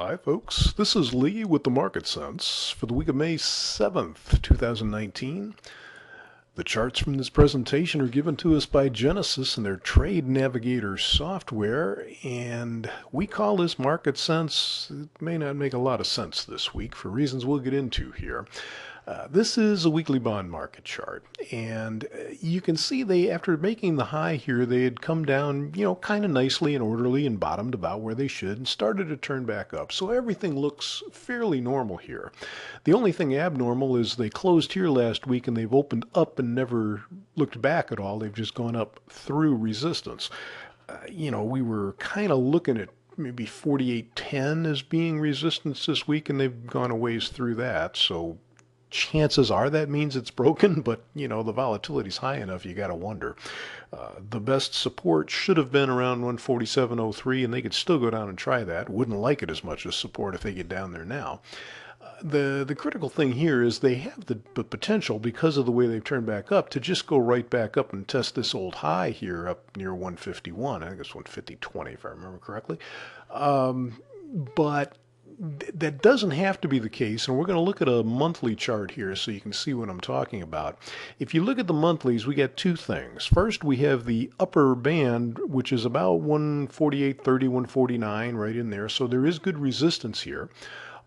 Hi, folks. This is Lee with the Market Sense for the week of May 7th, 2019. The charts from this presentation are given to us by Gettess and their Trade Navigator software, and we call this Market Sense. It may not make a lot of sense this week for reasons we'll get into here. This is a weekly bond market chart, and you can see after making the high here, they had come down, kind of nicely and orderly and bottomed about where they should and started to turn back up. So everything looks fairly normal here. The only thing abnormal is they closed here last week and they've opened up and never looked back at all. They've just gone up through resistance. We were kind of looking at maybe 48.10 as being resistance this week, and they've gone a ways through that. So chances are that means it's broken, but the volatility's high enough, you got to wonder. The best support should have been around 147.03, and they could still go down and try that. Wouldn't like it as much as support if they get down there now. The critical thing here is they have the potential, because of the way they've turned back up, to just go right back up and test this old high here up near 151. I think it's 150.20 if I remember correctly. But that doesn't have to be the case, and we're going to look at a monthly chart here so you can see what I'm talking about. If you look at the monthlies, we get two things. First, we have the upper band, which is about 148.30, 149, right in there, so there is good resistance here.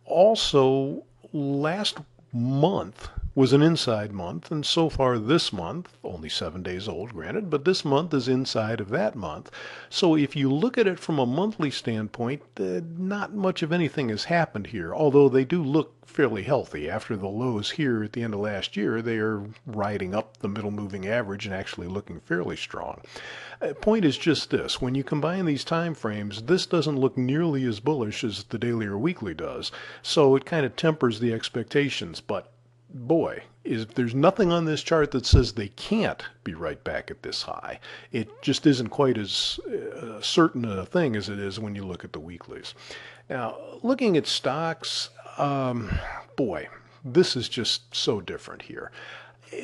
Also, last month was an inside month, and so far this month, only 7 days old, granted, but this month is inside of that month. So if you look at it from a monthly standpoint, not much of anything has happened here, although they do look fairly healthy. After the lows here at the end of last year, they are riding up the middle moving average and actually looking fairly strong. Point is just this: when you combine these time frames, this doesn't look nearly as bullish as the daily or weekly does, so it kind of tempers the expectations. But boy, there's nothing on this chart that says they can't be right back at this high. It just isn't quite as certain a thing as it is when you look at the weeklies. Now, looking at stocks, boy, this is just so different here.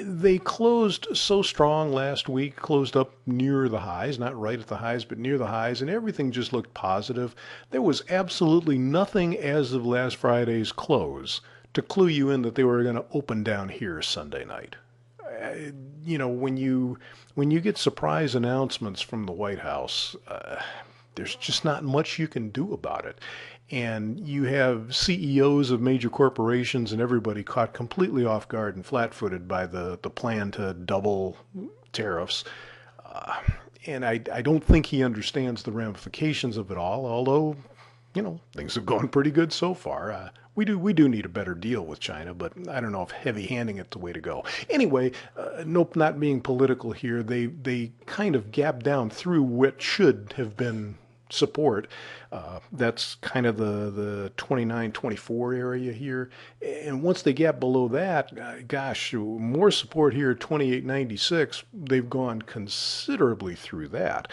They closed so strong last week, closed up near the highs, not right at the highs, but near the highs, and everything just looked positive. There was absolutely nothing as of last Friday's close to clue you in that they were going to open down here Sunday night. When you get surprise announcements from the White House, there's just not much you can do about it. And you have CEOs of major corporations and everybody caught completely off guard and flat-footed by the plan to double tariffs. And I don't think he understands the ramifications of it all, although, things have gone pretty good so far. We do need a better deal with China, but I don't know if heavy-handing it's the way to go. Anyway, nope, not being political here, they kind of gapped down through what should have been support. That's kind of the 29-24 area here, and once they gap below that, gosh, more support here at 28.96. They've gone considerably through that.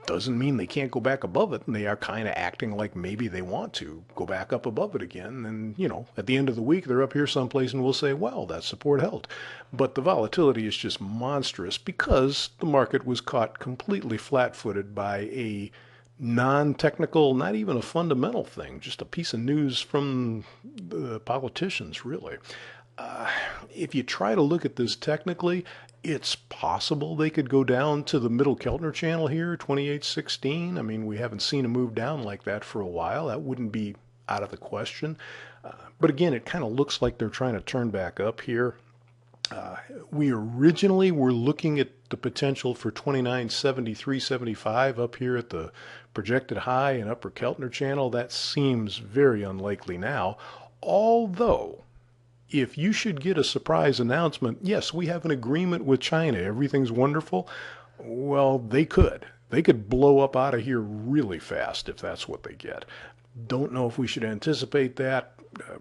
Doesn't mean they can't go back above it, and they are kind of acting like maybe they want to go back up above it again. And at the end of the week, they're up here someplace and we'll say, well, that support held. But the volatility is just monstrous because the market was caught completely flat-footed by a non-technical, not even a fundamental thing, just a piece of news from the politicians, really. If you try to look at this technically, it's possible they could go down to the middle Keltner channel here, 28.16. I mean, we haven't seen a move down like that for a while. That wouldn't be out of the question. But again, it kind of looks like they're trying to turn back up here. We originally were looking at the potential for 29.73.75 up here at the projected high and upper Keltner channel. That seems very unlikely now, although if you should get a surprise announcement, yes, we have an agreement with China, everything's wonderful, well, they could blow up out of here really fast if that's what they get. Don't know if we should anticipate that,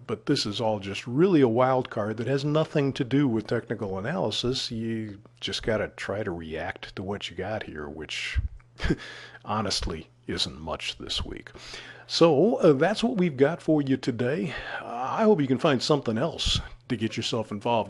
but this is all just really a wild card that has nothing to do with technical analysis. You just got to try to react to what you got here, which honestly isn't much this week. So that's what we've got for you today. I hope you can find something else to get yourself involved in.